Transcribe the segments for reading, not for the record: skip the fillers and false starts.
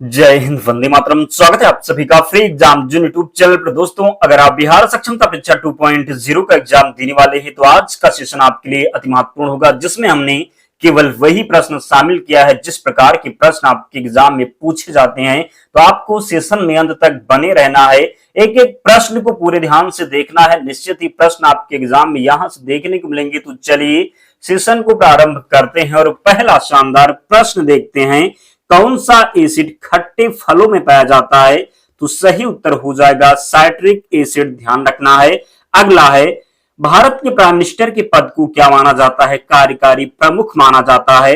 जय हिंद, वंदे मातरम। स्वागत है आप सभी का फ्री एग्जाम जो यूट्यूब चैनल पर। दोस्तों, अगर आप बिहार सक्षमता परीक्षा 2.0 का एग्जाम देने वाले हैं तो आज का सेशन आपके लिए अति महत्वपूर्ण होगा, जिसमें हमने केवल वही प्रश्न शामिल किया है जिस प्रकार के प्रश्न आपके एग्जाम में पूछे जाते हैं। तो आपको सेशन में अंत तक बने रहना है, एक एक प्रश्न को पूरे ध्यान से देखना है। निश्चित ही प्रश्न आपके एग्जाम में यहां से देखने को मिलेंगे। तो चलिए सेशन को प्रारंभ करते हैं और पहला शानदार प्रश्न देखते हैं। कौन सा एसिड खट्टे फलों में पाया जाता है? तो सही उत्तर हो जाएगा साइट्रिक एसिड, ध्यान रखना है। अगला है, भारत के प्राइम मिनिस्टर के पद को क्या माना जाता है? कार्यकारी प्रमुख माना जाता है।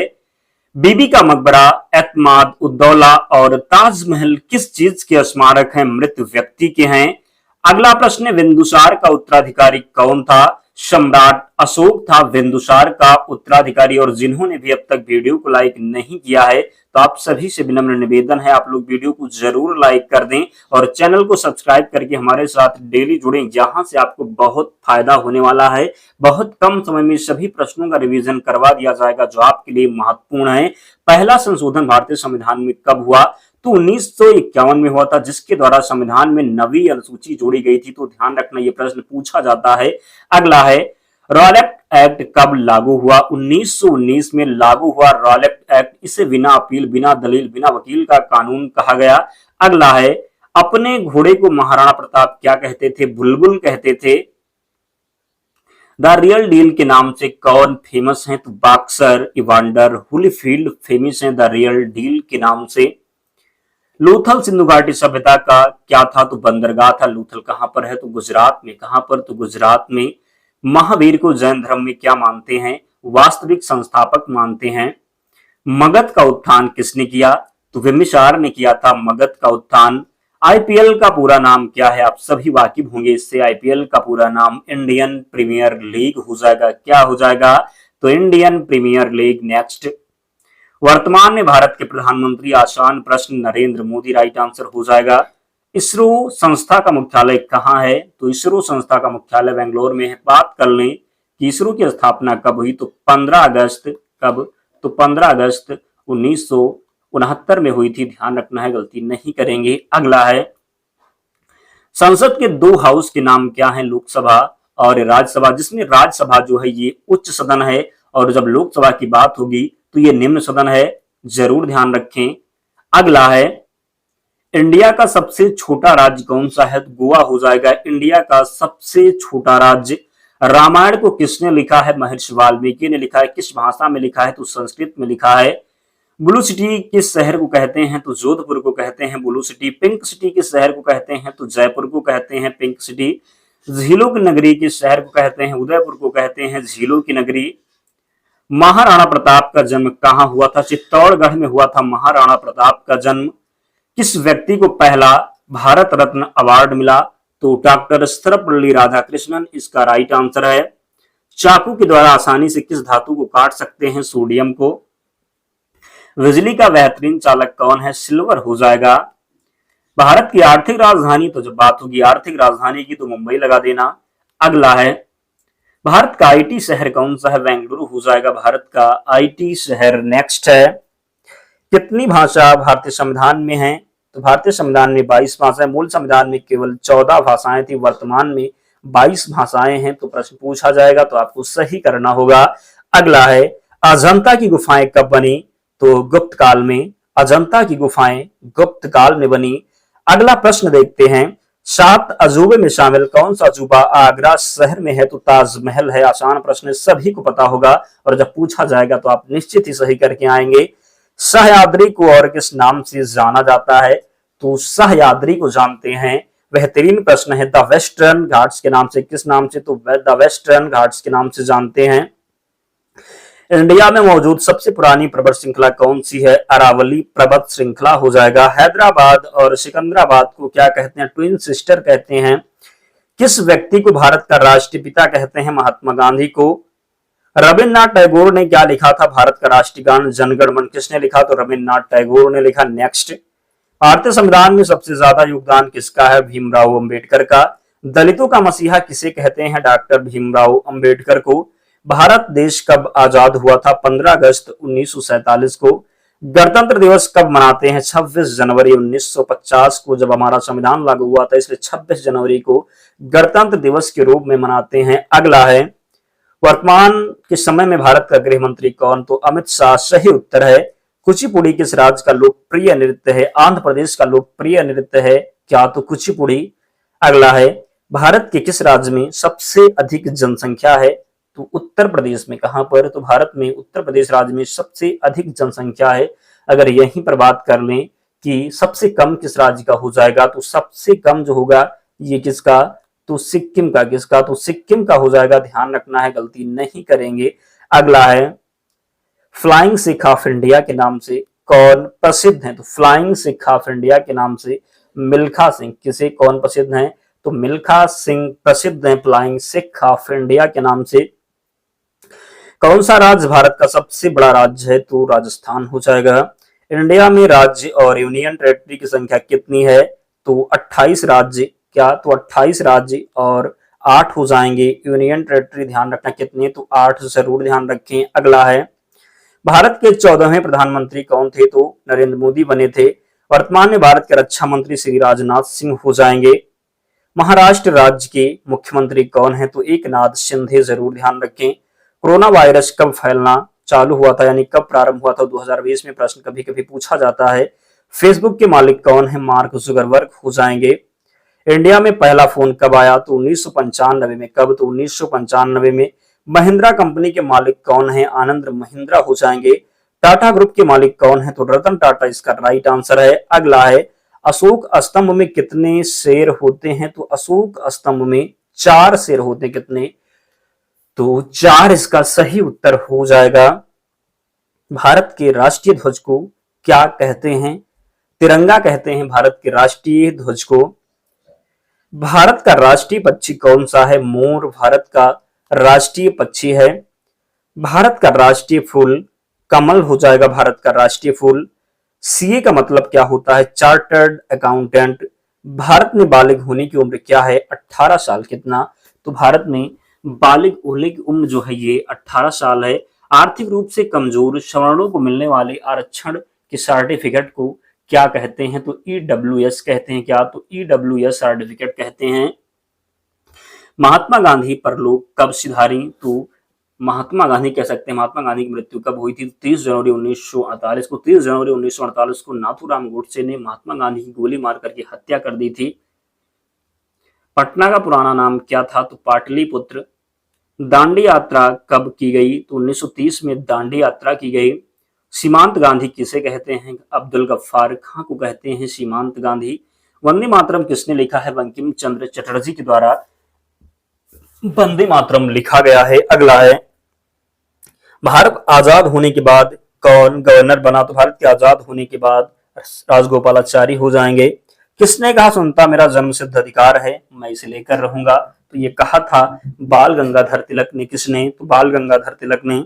बीबी का मकबरा, एतमाद उद्दौला और ताजमहल किस चीज के स्मारक हैं? मृत व्यक्ति के हैं। अगला प्रश्न है, बिंदुसार का उत्तराधिकारी कौन था? सम्राट अशोक था बिंदुसार का उत्तराधिकारी। और जिन्होंने भी अब तक वीडियो को लाइक नहीं किया है तो आप सभी से विनम्र निवेदन है, आप लोग वीडियो को जरूर लाइक कर दें और चैनल को सब्सक्राइब करके हमारे साथ डेली जुड़ें, जहां से आपको बहुत फायदा होने वाला है। बहुत कम समय में सभी प्रश्नों का रिवीजन करवा दिया जाएगा जो आपके लिए महत्वपूर्ण है। पहला संशोधन भारतीय संविधान में कब हुआ? तो 1951 में हुआ था, जिसके द्वारा संविधान में नवी अनुसूची जोड़ी गई थी। तो ध्यान रखना, यह प्रश्न पूछा जाता है। अगला है, रॉलेट एक्ट कब लागू हुआ? 1919 में लागू हुआ रॉलेट एक्ट। इसे बिना अपील, बिना दलील, बिना वकील का कानून कहा गया। अगला है, अपने घोड़े को महाराणा प्रताप क्या कहते थे? बुलबुल कहते थे। द रियल डील के नाम से कौन फेमस है? तो बॉक्सर इवांडर होलीफील्ड फेमस है द रियल डील के नाम से। लोथल सिंधु घाटी सभ्यता का क्या था? तो बंदरगाह था। लोथल कहां पर है? तो गुजरात में। कहां पर? तो गुजरात में। महावीर को जैन धर्म में क्या मानते हैं? वास्तविक संस्थापक मानते हैं। मगध का उत्थान किसने किया? तो बिम्बिसार ने किया था मगध का उत्थान। आईपीएल का पूरा नाम क्या है? आप सभी वाकिफ होंगे इससे। आईपीएल का पूरा नाम इंडियन प्रीमियर लीग हो जाएगा। क्या हो जाएगा? तो इंडियन प्रीमियर लीग। नेक्स्ट, वर्तमान में भारत के प्रधानमंत्री? आसान प्रश्न, नरेंद्र मोदी राइट आंसर हो जाएगा। इसरो संस्था का मुख्यालय कहाँ है? तो इसरो संस्था का मुख्यालय बेंगलोर में है। बात कर लें कि इसरो की स्थापना कब हुई? तो 15 अगस्त। कब? तो 15 अगस्त 1969 में हुई थी। ध्यान रखना है, गलती नहीं करेंगे। अगला है, संसद के दो हाउस के नाम क्या है? लोकसभा और राज्यसभा, जिसमें राज्यसभा जो है ये उच्च सदन है और जब लोकसभा की बात होगी तो ये निम्न सदन है, जरूर ध्यान रखें। अगला है, इंडिया का सबसे छोटा राज्य कौन सा है? गोवा हो जाएगा इंडिया का सबसे छोटा राज्य। रामायण को किसने लिखा है? महर्षि वाल्मीकि ने लिखा है। किस भाषा में लिखा है? तो संस्कृत में लिखा है। ब्लू सिटी किस शहर को कहते हैं? तो जोधपुर को कहते हैं ब्लू सिटी। पिंक सिटी किस शहर को कहते हैं? तो जयपुर को कहते हैं पिंक सिटी। झीलों की नगरी किस शहर को कहते हैं? उदयपुर को कहते हैं झीलों की नगरी। महाराणा प्रताप का जन्म कहाँ हुआ था? चित्तौड़गढ़ में हुआ था महाराणा प्रताप का जन्म। किस व्यक्ति को पहला भारत रत्न अवार्ड मिला? तो डॉक्टर सर्वपल्ली राधाकृष्णन इसका राइट आंसर है। चाकू के द्वारा आसानी से किस धातु को काट सकते हैं? सोडियम को। बिजली का बेहतरीन चालक कौन है? सिल्वर हो जाएगा। भारत की आर्थिक राजधानी, तो जब बात होगी आर्थिक राजधानी की तो मुंबई लगा देना। अगला है, भारत का आईटी शहर कौन सा है? बेंगलुरु हो जाएगा भारत का आईटी शहर। नेक्स्ट है, कितनी भाषा भारतीय संविधान में है? तो भारतीय संविधान में 22 भाषाएं। मूल संविधान में केवल 14 भाषाएं थी, वर्तमान में 22 भाषाएं हैं। तो प्रश्न पूछा जाएगा तो आपको सही करना होगा। अगला है, अजंता की गुफाएं कब बनी? तो गुप्त काल में। अजंता की गुफाएं गुप्त काल में बनी। अगला प्रश्न देखते हैं, 7 अजूबे में शामिल कौन सा अजूबा आगरा शहर में है? तो ताजमहल है। आसान प्रश्न सभी को पता होगा और जब पूछा जाएगा तो आप निश्चित ही सही करके आएंगे। सह्याद्री को और किस नाम से जाना जाता है? तो सह्याद्री को जानते हैं। बेहतरीन प्रश्न है, द वेस्टर्न घाट्स के नाम से। किस नाम से? तो द वेस्टर्न घाट्स के नाम से जानते हैं। इंडिया में मौजूद सबसे पुरानी पर्वत श्रृंखला कौन सी है? अरावली पर्वत श्रृंखला हो जाएगा। हैदराबाद और सिकंदराबाद को क्या कहते हैं? ट्विन सिस्टर कहते हैं। किस व्यक्ति को भारत का राष्ट्रपिता कहते हैं? महात्मा गांधी को। रविन्द्रनाथ टैगोर ने क्या लिखा था? भारत का राष्ट्रीय गान जनगण मन किसने लिखा? तो रविन्द्रनाथ टैगोर ने लिखा। नेक्स्ट, भारतीय संविधान में सबसे ज्यादा योगदान किसका है? भीमराव अंबेडकर का। दलितों का मसीहा किसे कहते हैं? डॉक्टर भीमराव अंबेडकर को। भारत देश कब आजाद हुआ था? 15 अगस्त 1947 को। गणतंत्र दिवस कब मनाते हैं? 26 जनवरी 1950 को जब हमारा संविधान लागू हुआ था, इसलिए 26 जनवरी को गणतंत्र दिवस के रूप में मनाते हैं। अगला है, वर्तमान के समय में भारत का गृह मंत्री कौन? तो अमित शाह सही उत्तर है। कुचिपुड़ी किस राज्य का लोकप्रिय नृत्य है? आंध्र प्रदेश का लोकप्रिय नृत्य है क्या? तो कुचिपुड़ी। अगला है, भारत के किस राज्य में सबसे अधिक जनसंख्या है? तो उत्तर प्रदेश में। कहां पर? तो भारत में उत्तर प्रदेश राज्य में सबसे अधिक जनसंख्या है। अगर यहीं पर बात कर लें कि सबसे कम किस राज्य का हो जाएगा, तो सबसे कम जो होगा ये किसका? तो सिक्किम का। किसका? तो सिक्किम का हो जाएगा। ध्यान रखना है, गलती नहीं करेंगे। अगला है, फ्लाइंग सिख ऑफ इंडिया के नाम से कौन प्रसिद्ध है? तो फ्लाइंग सिख ऑफ इंडिया के नाम से मिल्खा सिंह। किसे कौन प्रसिद्ध है? तो मिल्खा सिंह प्रसिद्ध है फ्लाइंग सिख ऑफ इंडिया के नाम से। कौन सा राज्य भारत का सबसे बड़ा राज्य है? तो राजस्थान हो जाएगा। इंडिया में राज्य और यूनियन टेरिटरी की संख्या कितनी है? तो 28 राज्य। क्या? तो 28 राज्य और 8 हो जाएंगे यूनियन टेरिटरी। ध्यान रखना कितने? तो 8 जरूर ध्यान रखें। अगला है, भारत के 14वें प्रधानमंत्री कौन थे? तो नरेंद्र मोदी बने थे। वर्तमान में भारत के रक्षा मंत्री श्री राजनाथ सिंह हो जाएंगे। महाराष्ट्र राज्य के मुख्यमंत्री कौन है? तो एकनाथ शिंदे। जरूर ध्यान रखें। कोरोना वायरस कब फैलना चालू हुआ था, यानी कब प्रारंभ हुआ था? 2020 में प्रश्न कभी कभी पूछा जाता है। फेसबुक के मालिक कौन है? मार्क जुकरबर्ग हो जाएंगे। इंडिया में पहला फोन कब आया? तो 1995 में। कब? तो 1995 में। महिंद्रा कंपनी के मालिक कौन है? आनंद महिंद्रा हो जाएंगे। टाटा ग्रुप के मालिक कौन है? तो रतन टाटा इसका राइट आंसर है। अगला है, अशोक स्तंभ में कितने शेर होते हैं? तो अशोक स्तंभ में 4 शेर होते हैं। कितने? तो 4 इसका सही उत्तर हो जाएगा। भारत के राष्ट्रीय ध्वज को क्या कहते हैं? तिरंगा कहते हैं भारत के राष्ट्रीय ध्वज को। भारत का राष्ट्रीय पक्षी कौन सा है? मोर भारत का राष्ट्रीय पक्षी है। भारत का राष्ट्रीय फूल कमल हो जाएगा। भारत का राष्ट्रीय फूल। सीए का मतलब क्या होता है? Chartered accountant. भारत में बालिग होने की उम्र क्या है? 18 साल। कितना? तो भारत में बालिग होने की उम्र जो है ये 18 साल है। आर्थिक रूप से कमजोर सवर्णों को मिलने वाले आरक्षण के सर्टिफिकेट को क्या कहते हैं? तो ईडब्ल्यूएस कहते हैं। क्या? तो ईडब्ल्यूएस सर्टिफिकेट कहते हैं। महात्मा गांधी परलोक कब सिधारी? तो महात्मा गांधी कह सकते हैं महात्मा गांधी की मृत्यु कब हुई थी? 30 जनवरी 1948 को। 30 जनवरी 1948 को नाथूराम गोडसे ने महात्मा गांधी की गोली मार करके हत्या कर दी थी। पटना का पुराना नाम क्या था? तो पाटलिपुत्र। दांडी यात्रा कब की गई? तो 1930 में दांडी यात्रा की गई। सीमांत गांधी किसे कहते हैं? अब्दुल गफ्फार खां को कहते हैं सीमांत गांधी। वंदे मातरम किसने लिखा है? बंकिम चंद्र चटर्जी के द्वारा वंदे मातरम लिखा गया है। अगला है, भारत आजाद होने के बाद कौन गवर्नर बना? तो भारत के आजाद होने के बाद राजगोपालाचारी हो जाएंगे। किसने कहा सुनता मेरा जन्म सिद्ध अधिकार है, मैं इसे लेकर रहूंगा? तो ये कहा था बाल गंगाधर तिलक ने। किसने? तो बाल गंगाधर तिलक ने।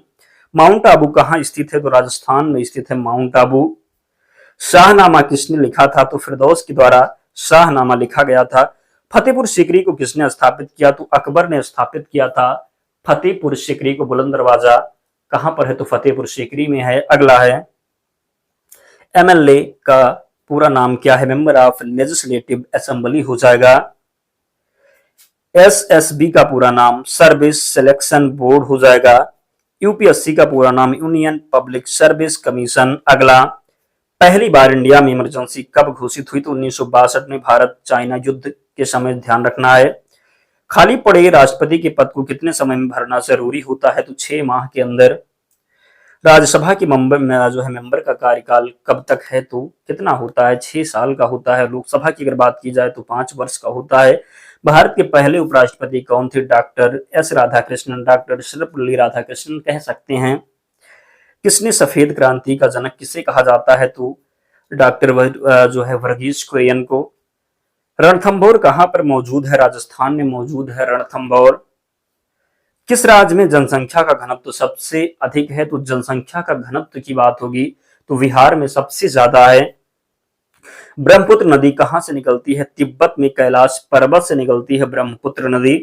माउंट आबू कहाँ स्थित है? तो राजस्थान में स्थित है माउंट आबू। शाहनामा किसने लिखा था? तो फिरदौस के द्वारा शाहनामा लिखा गया था। फतेहपुर सीकरी को किसने स्थापित किया? तो अकबर ने स्थापित किया था फतेहपुर सीकरी को। बुलंद दरवाजा कहां पर है? तो फतेहपुर सीकरी में है। अगला है, एमएलए का पूरा नाम क्या है? मेंबर ऑफ लेजिस्लेटिव असेंबली हो जाएगा। एसएसबी का पूरा नाम सर्विस सिलेक्शन बोर्ड हो जाएगा। यूपीएससी का पूरा नाम यूनियन पब्लिक सर्विस कमीशन। अगला, पहली बार इंडिया में इमरजेंसी कब घोषित हुई? तो 1962 में भारत चाइना युद्ध के समय। ध्यान रखना है। खाली पड़े राष्ट्रपति के पद को कितने समय में भरना जरूरी होता है? तो 6 माह के अंदर। राज्यसभा के मेंबर का कार्यकाल कब तक है? तो कितना होता है? 6 साल का होता है। लोकसभा की अगर बात की जाए तो 5 वर्ष का होता है। भारत के पहले उपराष्ट्रपति कौन थे? Doctor S Radhakrishnan. Doctor Sarvepalli Radhakrishnan कह सकते हैं। किसने सफेद क्रांति का जनक किसे कहा जाता है? तो डॉक्टर वर्गीस कुरियन को। रणथंभौर कहां पर मौजूद है? राजस्थान में मौजूद है रणथंभौर। किस राज्य में जनसंख्या का घनत्व सबसे अधिक है? तो जनसंख्या का घनत्व की बात होगी तो बिहार में सबसे ज्यादा है। ब्रह्मपुत्र नदी कहां से निकलती है? तिब्बत में कैलाश पर्वत से निकलती है ब्रह्मपुत्र नदी।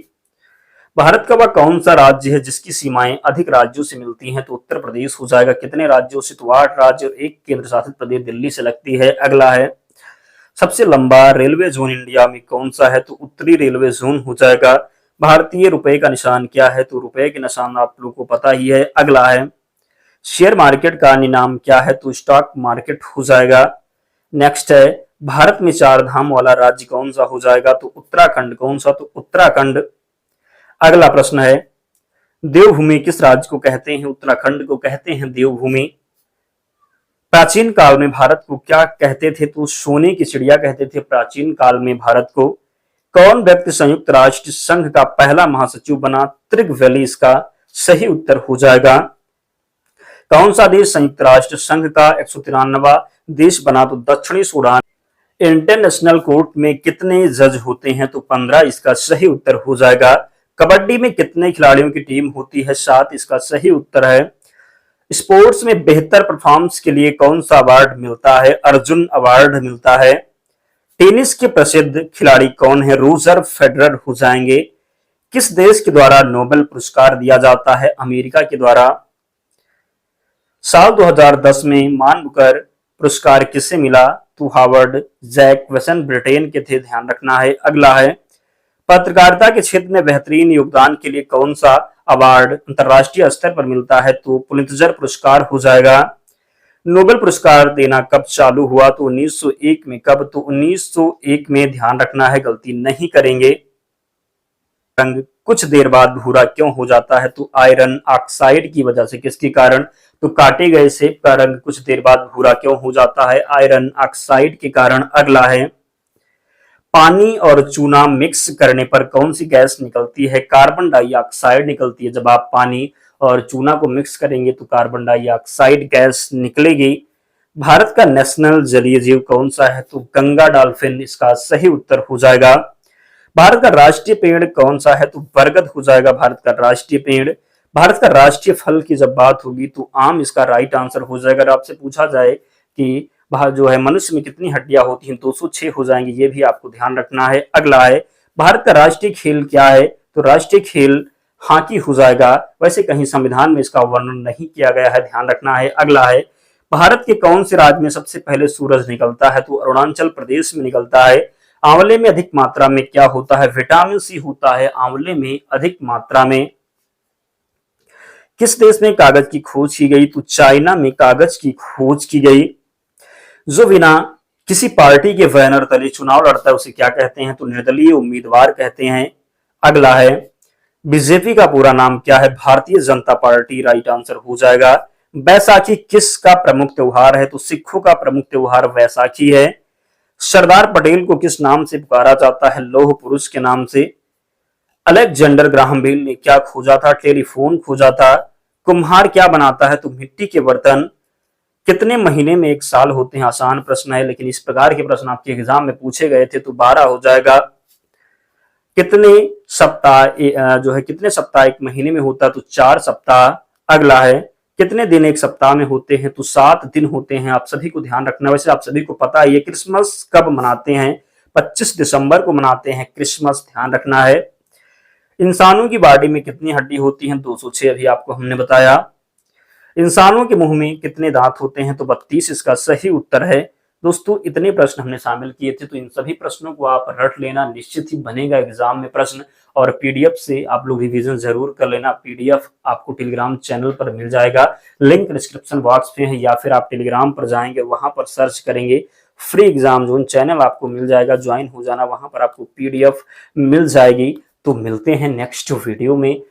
भारत का वह कौन सा राज्य है जिसकी सीमाएं अधिक राज्यों से मिलती हैं? तो उत्तर प्रदेश हो जाएगा। कितने राज्यों से? तो 8 राज्य और एक केंद्र शासित प्रदेश दिल्ली से लगती है। अगला है, सबसे लंबा रेलवे जोन इंडिया में कौन सा है? तो उत्तरी रेलवे जोन हो जाएगा। भारतीय रुपए का निशान क्या है? तो रुपए के निशान आप लोगों को पता ही है। अगला है, शेयर मार्केट का अन्य नाम क्या है? तो स्टॉक मार्केट हो जाएगा। नेक्स्ट है, भारत में 4 धाम वाला राज्य कौन सा हो जाएगा? तो उत्तराखंड। कौन सा? तो उत्तराखंड। अगला प्रश्न है, देवभूमि किस राज्य को कहते हैं? उत्तराखंड को कहते हैं देवभूमि। प्राचीन काल में भारत को क्या कहते थे? तो सोने की चिड़िया कहते थे प्राचीन काल में भारत को। कौन व्यक्ति संयुक्त राष्ट्र संघ का पहला महासचिव बना? त्रिगवैली इसका सही उत्तर हो जाएगा। कौन सा देश संयुक्त राष्ट्र संघ का 193वां देश बना? तो दक्षिणी सूडान। इंटरनेशनल कोर्ट में कितने जज होते हैं? तो 15 इसका सही उत्तर हो जाएगा। कबड्डी में कितने खिलाड़ियों की टीम होती है? 7 इसका सही उत्तर है। स्पोर्ट्स में बेहतर परफॉर्मेंस के लिए कौन सा अवार्ड मिलता है? अर्जुन अवार्ड मिलता है। टेनिस के प्रसिद्ध खिलाड़ी कौन है? रोजर फेडरर हो जाएंगे। किस देश के द्वारा नोबेल पुरस्कार दिया जाता है? अमेरिका के द्वारा। साल 2010 में मान बुकर पुरस्कार किसे मिला? तो हावर्ड जैकसन ब्रिटेन के थे, ध्यान रखना है। अगला है, पत्रकारिता के क्षेत्र में बेहतरीन योगदान के लिए कौन सा अवार्ड अंतरराष्ट्रीय स्तर पर मिलता है? तो पुलित्जर पुरस्कार हो जाएगा। नोबेल पुरस्कार देना कब चालू हुआ? तो 1901 में। कब? तो 1901 में, ध्यान रखना है, गलती नहीं करेंगे। रंग कुछ देर बाद भूरा क्यों हो जाता है? तो आयरन ऑक्साइड की वजह से। किसके कारण? तो काटे गए सेब का रंग कुछ देर बाद भूरा क्यों हो जाता है? आयरन ऑक्साइड के कारण। अगला है, पानी और चूना मिक्स करने पर कौन सी गैस निकलती है? कार्बन डाइऑक्साइड निकलती है। जब आप पानी और चूना को मिक्स करेंगे तो कार्बन डाइऑक्साइड गैस निकलेगी। भारत का नेशनल जलीय जीव कौन सा है? तो गंगा डॉल्फिन इसका सही उत्तर हो जाएगा। भारत का राष्ट्रीय पेड़ कौन सा है? तो बरगद हो जाएगा भारत का राष्ट्रीय पेड़। भारत का राष्ट्रीय फल की जब बात होगी तो आम इसका राइट आंसर हो जाएगा। अगर आपसे पूछा जाए कि जो है मनुष्य में कितनी हड्डियां होती हैं, 206 हो जाएंगी, ये भी आपको ध्यान रखना है। अगला है, भारत का राष्ट्रीय खेल क्या है? तो राष्ट्रीय खेल हॉकी हो जाएगा। वैसे कहीं संविधान में इसका वर्णन नहीं किया गया है, ध्यान रखना है। अगला है, भारत के कौन से राज्य में सबसे पहले सूरज निकलता है? तो अरुणाचल प्रदेश में निकलता है। आंवले में अधिक मात्रा में क्या होता है? विटामिन सी होता है आंवले में अधिक मात्रा में। किस देश में कागज की खोज की गई? तो चाइना में कागज की खोज की गई। जो बिना किसी पार्टी के बैनर तले चुनाव लड़ता है उसे क्या कहते हैं? तो निर्दलीय उम्मीदवार कहते हैं। अगला है, बीजेपी का पूरा नाम क्या है? Bharatiya Janata party right answer हो जाएगा। बैसाखी किसका प्रमुख त्योहार है? तो सिखों का प्रमुख त्योहार वैसाखी है। सरदार पटेल को किस नाम से पुकारा जाता है? लौह पुरुष के नाम से। अलेक्जेंडर ग्राहम बेल ने क्या खोजा था? टेलीफोन खोजा था। कुम्हार क्या बनाता है? तो मिट्टी के बर्तन। कितने महीने में एक साल होते हैं? आसान प्रश्न है, लेकिन इस प्रकार के प्रश्न आपके एग्जाम में पूछे गए थे तो 12 हो जाएगा। कितने सप्ताह कितने सप्ताह एक महीने में होता है? तो 4 सप्ताह। अगला है, कितने दिन एक सप्ताह में होते हैं? तो 7 दिन होते हैं। आप सभी को ध्यान रखना। वैसे आप सभी को पता है ये क्रिसमस कब मनाते हैं? 25 दिसंबर को मनाते हैं क्रिसमस, ध्यान रखना है। इंसानों की बॉडी में कितनी हड्डी होती हैं? 206 अभी आपको हमने बताया। इंसानों के मुंह में कितने दांत होते हैं? तो 32 इसका सही उत्तर है। दोस्तों, इतने प्रश्न हमने शामिल किए थे, तो इन सभी प्रश्नों को आप रट लेना, निश्चित ही बनेगा एग्जाम में प्रश्न। और पीडीएफ से आप लोग रिवीजन जरूर कर लेना। पीडीएफ आपको टेलीग्राम चैनल पर मिल जाएगा, लिंक डिस्क्रिप्शन बॉक्स में है, या फिर आप टेलीग्राम पर जाएंगे, वहां पर सर्च करेंगे फ्री एग्जाम जोन, चैनल आपको मिल जाएगा, ज्वाइन हो जाना, वहां पर आपको पीडीएफ मिल जाएगी। तो मिलते हैं नेक्स्ट वीडियो में।